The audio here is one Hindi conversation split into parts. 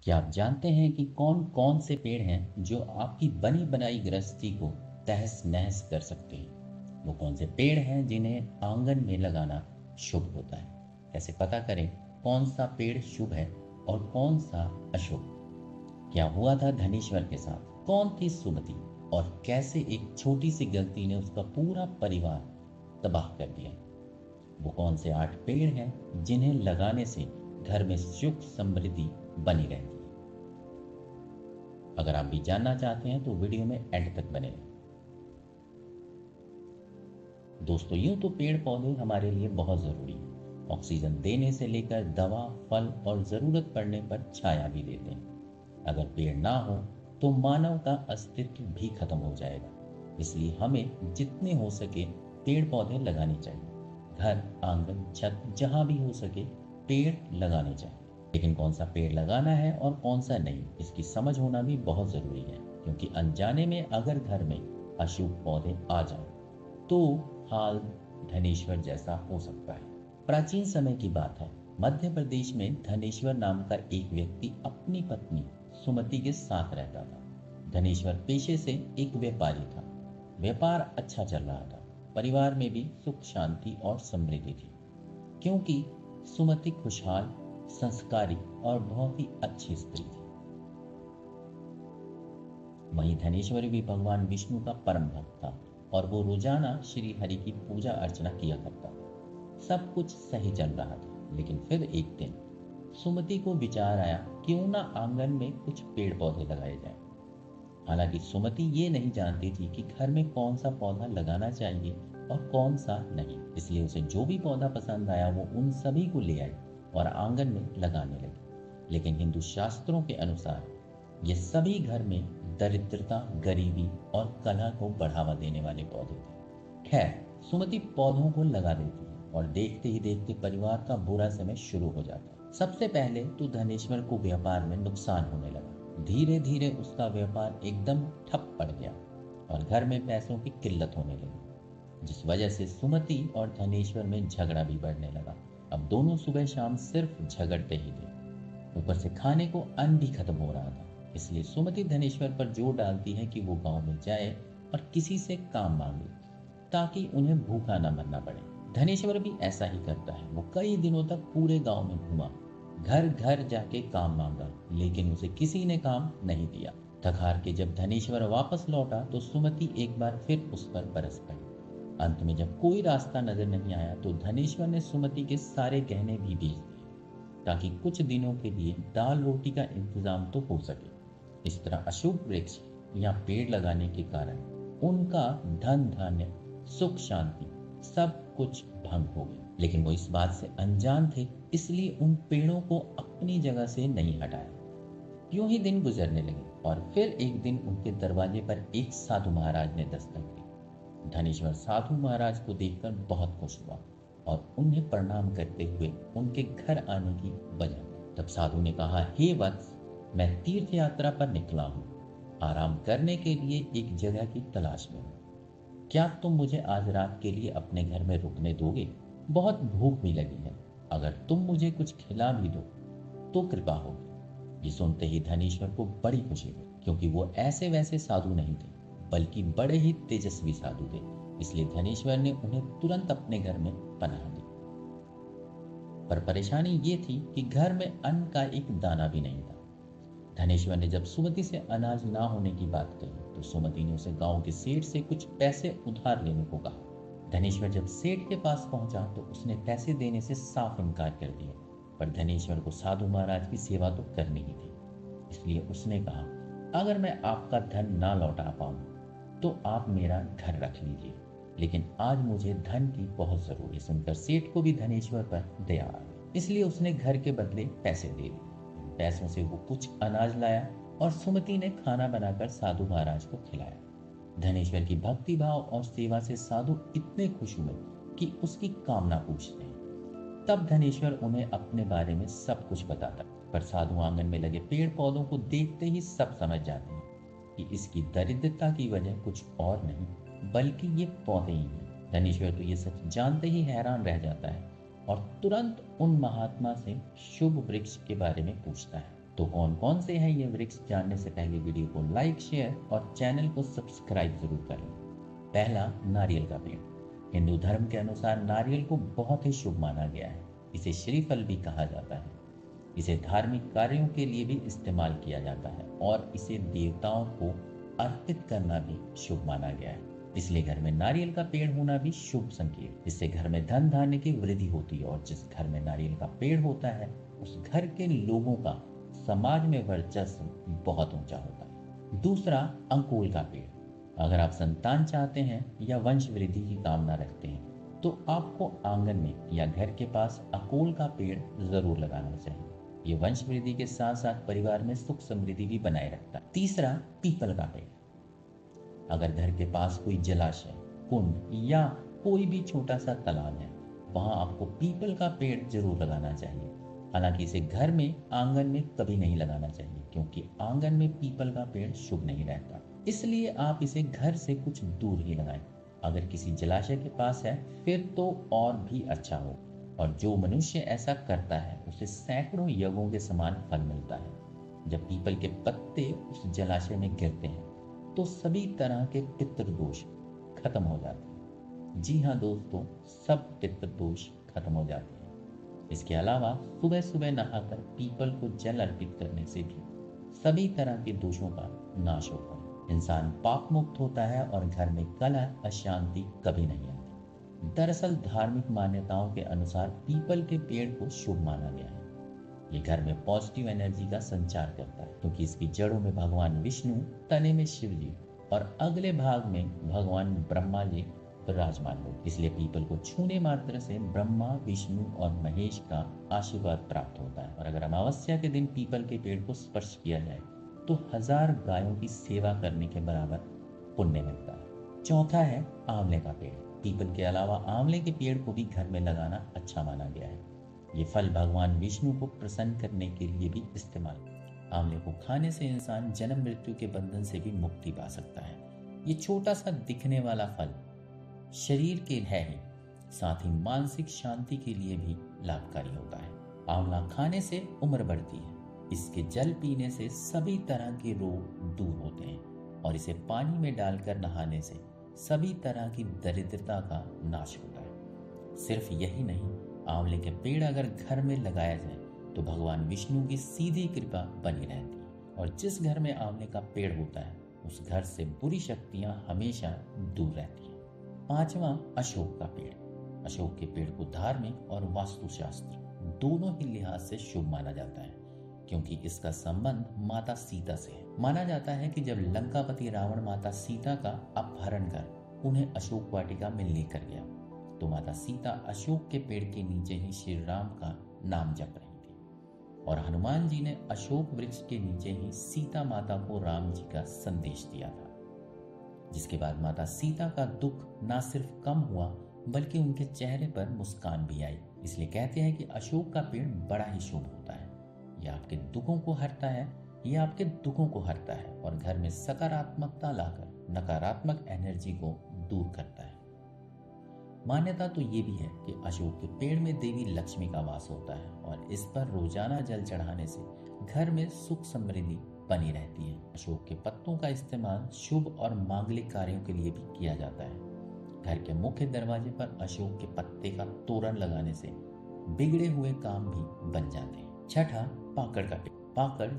क्या आप जानते हैं कि कौन कौन से पेड़ हैं जो आपकी बनी बनाई गृहस्थी को तहस नहस कर सकते हैं? वो कौन से पेड़ हैं जिन्हें आंगन में लगाना शुभ होता है? कैसे पता करें कौन सा पेड़ शुभ है और कौन सा अशुभ? क्या हुआ था धनेश्वर के साथ? कौन थी सुमति? और कैसे एक छोटी सी गलती ने उसका पूरा परिवार तबाह कर दिया? वो कौन से 8 पेड़ हैं जिन्हें लगाने से घर में सुख समृद्धि बनी रहती है? अगर आप भी जानना चाहते हैं तो वीडियो में एंड तक बने रहें। दोस्तों, यूं तो पेड़ पौधे हमारे लिए बहुत ज़रूरी हैं। ऑक्सीजन देने से लेकर दवा, फल और ज़रूरत पड़ने पर छाया भी देते हैं। अगर पेड़ ना हो तो मानव का अस्तित्व भी खत्म हो जाएगा। इसलिए हमें जितने हो सके पेड़ पौधे लगाने चाहिए। घर, आंगन, छत, जहाँ भी हो सके पेड़ लगाने चाहिए। लेकिन कौन सा पेड़ लगाना है और कौन सा नहीं, इसकी समझ होना भी बहुत ज़रूरी है, क्योंकि अनजाने में अगर घर में अशुभ पौधे आ जाएं तो हाल धनेश्वर जैसा हो सकता है। प्राचीन समय की बात है। मध्य प्रदेश में धनेश्वर नाम का एक व्यक्ति अपनी पत्नी सुमति के साथ रहता था। धनेश्वर पेशे से एक व्यापारी था। व्यापार अच्छा चल रहा था। परिवार में भी सुख शांति और समृद्धि थी, क्योंकि सुमति खुशहाल, संस्कारी और बहुत ही अच्छी स्त्री थी। वहीं धनेश्वर भी भगवान विष्णु का परम भक्त था और वो रोजाना श्री हरि की पूजा अर्चना किया करता था। सब कुछ सही चल रहा था, लेकिन फिर एक दिन सुमति को विचार आया, क्यों ना आंगन में कुछ पेड़ पौधे लगाए जाएं। हालांकि सुमति ये नहीं जानती थी कि घर में कौन सा पौधा लगाना चाहिए और कौन सा नहीं। इसलिए उसे जो भी पौधा पसंद आया वो उन सभी को ले आई और आंगन में लगाने लगी। लेकिन हिंदू शास्त्रों के अनुसार ये सभी घर में दरिद्रता, गरीबी और कलह को बढ़ावा देने वाले पौधे थे। खैर, सुमति पौधों को लगा देती है और देखते ही देखते परिवार का बुरा समय शुरू हो जाता है। सबसे पहले तो धनेश्वर को व्यापार में नुकसान होने लगा। धीरे धीरे उसका व्यापार एकदम ठप पड़ गया और घर में पैसों की किल्लत होने लगी, जिस वजह से सुमति और धनेश्वर में झगड़ा भी बढ़ने लगा। अब दोनों सुबह शाम सिर्फ झगड़ते ही थे। ऊपर से खाने को अन्न भी खत्म हो रहा था। इसलिए सुमति धनेश्वर पर जोर डालती है कि वो गांव में जाए और किसी से काम मांगे, ताकि उन्हें भूखा न मरना पड़े। धनेश्वर भी ऐसा ही करता है। वो कई दिनों तक पूरे गांव में घूमा, घर घर जाके काम मांगा, लेकिन उसे किसी ने काम नहीं दिया। थक हार के जब धनेश्वर वापस लौटा तो सुमति एक बार फिर उस पर बरस पड़ी। अंत में जब कोई रास्ता नजर नहीं आया तो धनेश्वर ने सुमति के सारे गहने भी बेच दिए, ताकि कुछ दिनों के लिए दाल रोटी का इंतजाम तो हो सके। इस तरह अशुभ वृक्ष या पेड़ लगाने के कारण उनका धन धान्य, सुख शांति सब कुछ भंग हो गया। लेकिन वो इस बात से अनजान थे, इसलिए उन पेड़ों को अपनी जगह से नहीं हटाया। यूं ही दिन गुजरने लगे और फिर एक दिन उनके दरवाजे पर एक साधु महाराज ने दस्तक दी। धनेश्वर साधु महाराज को देखकर बहुत खुश हुआ और उन्हें प्रणाम करते हुए उनके घर आने की बजाय तब साधु ने कहा, हे वत्स, मैं तीर्थ यात्रा पर निकला हूँ, आराम करने के लिए एक जगह की तलाश में हूँ। क्या तुम मुझे आज रात के लिए अपने घर में रुकने दोगे? बहुत भूख भी लगी है। अगर तुम मुझे कुछ खिला भी दो तो कृपा होगी। ये सुनते ही धनेश्वर को बड़ी खुशी हुई, क्योंकि वो ऐसे वैसे साधु नहीं थे, बल्कि बड़े ही तेजस्वी साधु थे। इसलिए धनेश्वर ने उन्हें तुरंत अपने घर में पनाह दी। पर परेशानी ये थी कि घर में अन्न का एक दाना भी नहीं था। धनेश्वर ने जब सुमति से अनाज ना होने की बात कही तो सुमति ने उसे गांव के सेठ से कुछ पैसे उधार लेने को कहा। धनेश्वर जब सेठ के पास पहुंचा तो उसने पैसे देने से साफ इनकार कर दिया। पर धनेश्वर को साधु महाराज की सेवा तो करनी ही थी, इसलिए उसने कहा, अगर मैं आपका धन ना लौटा पाऊं तो आप मेरा घर रख लीजिए, लेकिन आज मुझे धन की बहुत जरूरत है। सुनकर सेठ को भी धनेश्वर पर दया आ गई, इसलिए उसने घर के बदले पैसे दे दिए। पैसों से वो कुछ अनाज लाया और सुमति ने खाना बनाकर साधु महाराज को खिलाया। धनेश्वर की भक्ति भाव और सेवा से साधु इतने खुश हुए कि उसकी कामना पूछते हैं। तब धनेश्वर उन्हें अपने बारे में सब कुछ बताता, पर साधु आंगन में लगे पेड़ पौधों को देखते ही सब समझ जाते हैं कि इसकी दरिद्रता की वजह कुछ और नहीं बल्कि ये पौधे ही हैं। धनेश्वर तो ये सच जानते ही हैरान रह जाता है और तुरंत उन महात्मा से शुभ वृक्ष के बारे में पूछता है। तो कौन कौन से हैं ये वृक्ष जानने से पहले वीडियो को लाइक, शेयर और चैनल को सब्सक्राइब जरूर करें। पहला, नारियल का पेड़। हिंदू धर्म के अनुसार नारियल को बहुत ही शुभ माना गया है। इसे श्रीफल भी कहा जाता है। इसे धार्मिक कार्यों के लिए भी इस्तेमाल किया जाता है और इसे देवताओं को अर्पित करना भी शुभ माना गया है। इसलिए घर में नारियल का पेड़ होना भी शुभ संकेत। इससे घर में धन धान्य की वृद्धि होती है और जिस घर में नारियल का पेड़ होता है उस घर के लोगों का समाज में वर्चस्व बहुत ऊंचा होता है। दूसरा, अंकुल का पेड़। अगर आप संतान चाहते हैं या वंश वृद्धि की कामना रखते हैं तो आपको आंगन में या घर के पास अकोल का पेड़ जरूर लगाना चाहिए। ये वंश वृद्धि के साथ साथ परिवार में सुख समृद्धि भी बनाए रखता है। तीसरा, पीपल का पेड़। अगर घर के पास कोई जलाशय, कुंड या कोई भी छोटा सा तालाब है, वहां आपको पीपल का पेड़ जरूर लगाना चाहिए। हालांकि इसे घर में, आंगन में कभी नहीं लगाना चाहिए, क्योंकि आंगन में पीपल का पेड़ शुभ नहीं रहता। इसलिए आप इसे घर से कुछ दूर ही लगाएं। अगर किसी जलाशय के पास है फिर तो और भी अच्छा हो। और जो मनुष्य ऐसा करता है उसे सैकड़ों यज्ञों के समान फल मिलता है। जब पीपल के पत्ते उस जलाशय में गिरते हैं तो सभी तरह के पितृदोष खत्म हो जाते हैं। जी हाँ दोस्तों, सब पितृदोष खत्म हो जाते हैं। इसके अलावा सुबह सुबह नहाकर पीपल को जल अर्पित करने से भी सभी तरह के दोषों का नाश होता है। इंसान पाप मुक्त होता है और घर में कलह, अशांति कभी नहीं आती। दरअसल धार्मिक मान्यताओं के अनुसार पीपल के पेड़ को शुभ माना गया है। ये घर में पॉजिटिव एनर्जी का संचार करता है, क्योंकि इसकी जड़ों में भगवान विष्णु, तने में शिव जी और अगले भाग में भगवान ब्रह्मा जी विराजमान हो। इसलिए पीपल को छूने मात्र से ब्रह्मा, विष्णु और महेश का आशीर्वाद प्राप्त होता है। और अगर अमावस्या के दिन पीपल के पेड़ को स्पर्श किया जाए तो 1000 गायों की सेवा करने के बराबर पुण्य मिलता है। चौथा है आंवले का पेड़। पीपल के अलावा आंवले के पेड़ को भी घर में लगाना अच्छा माना गया है। ये फल भगवान विष्णु को प्रसन्न करने के लिए भी इस्तेमाल। आंवले को खाने से इंसान जन्म मृत्यु के बंधन से भी मुक्ति पा सकता है। ये छोटा सा दिखने वाला फल शरीर के है ही, साथ ही मानसिक शांति के लिए भी लाभकारी होता है। आंवला खाने से उम्र बढ़ती है। इसके जल पीने से सभी तरह के रोग दूर होते हैं और इसे पानी में डालकर नहाने से सभी तरह की दरिद्रता का नाश होता है। सिर्फ यही नहीं, आंवले के पेड़ अगर घर में लगाया जाए तो भगवान विष्णु की सीधी कृपा बनी रहती है और जिस घर में आंवले का पेड़ होता है उस घर से बुरी शक्तियां हमेशा दूर रहती हैं। पांचवा, अशोक का पेड़। अशोक के पेड़ को धार्मिक और वास्तुशास्त्र दोनों ही लिहाज से शुभ माना जाता है, क्योंकि इसका संबंध माता सीता से है। माना जाता है कि जब लंकापति रावण माता सीता का अपहरण कर उन्हें अशोक वाटिका में लेकर गया तो माता सीता अशोक के पेड़ के नीचे ही श्री राम का नाम जप रही थी और हनुमान जी ने अशोक वृक्ष के नीचे ही सीता माता को राम जी का संदेश दिया था, जिसके बाद माता सीता का दुख न सिर्फ कम हुआ बल्कि उनके चेहरे पर मुस्कान भी आई। इसलिए कहते हैं कि अशोक का पेड़ बड़ा ही शुभ होता है। ये आपके दुखों को हरता है, ये आपके दुखों को हरता है और घर में सकारात्मकता लाकर नकारात्मक एनर्जी को दूर करता है। मान्यता तो ये भी है कि अशोक के पेड़ में देवी लक्ष्मी का वास होता है और इस पर रोजाना जल चढ़ाने से घर में सुख समृद्धि बनी रहती है। अशोक के पत्तों का इस्तेमाल शुभ और मांगलिक कार्यों के लिए भी किया जाता है। घर के मुख्य दरवाजे पर अशोक के पत्ते का तोरण लगाने से बिगड़े हुए काम भी बन जाते हैं। छठा, पाकड़ का पेड़। पाकड़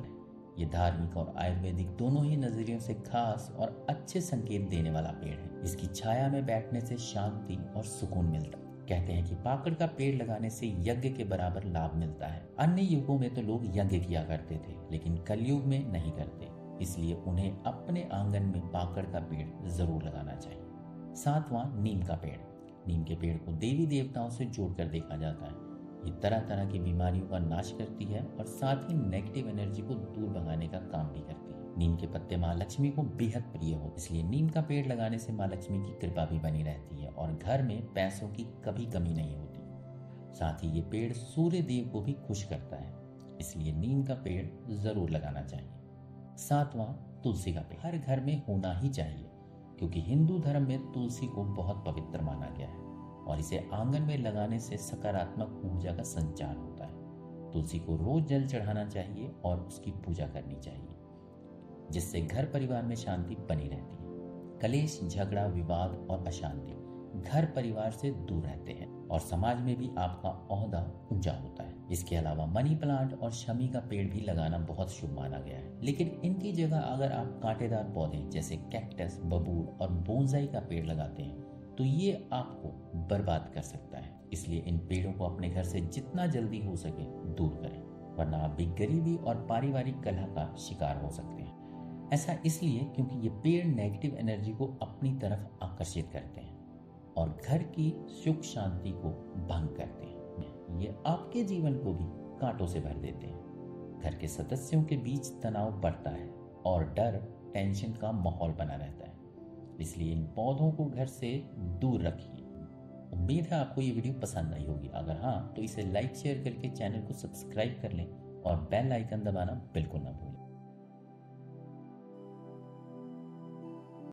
ये धार्मिक और आयुर्वेदिक दोनों ही नजरियों से खास और अच्छे संकेत देने वाला पेड़ है। इसकी छाया में बैठने से शांति और सुकून मिलता है। कहते हैं कि पाकड़ का पेड़ लगाने से यज्ञ के बराबर लाभ मिलता है। अन्य युगों में तो लोग यज्ञ किया करते थे, लेकिन कलयुग में नहीं करते, इसलिए उन्हें अपने आंगन में पाकड़ का पेड़ जरूर लगाना चाहिए। सातवां, नीम का पेड़। नीम के पेड़ को देवी देवताओं से जोड़कर देखा जाता है। ये तरह तरह की बीमारियों का नाश करती है और साथ ही नेगेटिव एनर्जी को दूर भगाने का काम भी करती है। नीम के पत्ते माँ लक्ष्मी को बेहद प्रिय हो, इसलिए नीम का पेड़ लगाने से माँ लक्ष्मी की कृपा भी बनी रहती है और घर में पैसों की कभी कमी नहीं होती। साथ ही ये पेड़ सूर्य देव को भी खुश करता है, इसलिए नीम का पेड़ जरूर लगाना चाहिए। सातवां, तुलसी का पेड़ हर घर में होना ही चाहिए, क्योंकि हिंदू धर्म में तुलसी को बहुत पवित्र माना गया है और इसे आंगन में लगाने से सकारात्मक ऊर्जा का संचार होता है। तुलसी को रोज जल चढ़ाना चाहिए और उसकी पूजा करनी चाहिए, जिससे घर परिवार में शांति बनी रहती है। कलेश, झगड़ा, विवाद और अशांति घर परिवार से दूर रहते हैं और समाज में भी आपका ओहदा ऊंचा होता है। इसके अलावा मनी प्लांट और शमी का पेड़ भी लगाना बहुत शुभ माना गया है, लेकिन इनकी जगह अगर आप कांटेदार पौधे जैसे कैक्टस, बबूल और बोनसाई का पेड़ लगाते हैं तो ये आपको बर्बाद कर सकता है। इसलिए इन पेड़ों को अपने घर से जितना जल्दी हो सके दूर करें, वरना आप भी गरीबी और पारिवारिक कलह का शिकार हो सकते हैं। ऐसा इसलिए क्योंकि ये पेड़ नेगेटिव एनर्जी को अपनी तरफ आकर्षित करते हैं और घर की सुख शांति को भंग करते हैं। ये आपके जीवन को भी कांटों से भर देते हैं। घर के सदस्यों के बीच तनाव बढ़ता है और डर, टेंशन का माहौल बना रहता है। इसलिए इन पौधों को घर से दूर रखिए। उम्मीद है आपको ये वीडियो पसंद आई होगी। अगर हाँ तो इसे लाइक शेयर करके चैनल को सब्सक्राइब कर लें और बेल आइकन दबाना बिल्कुल ना भूलें।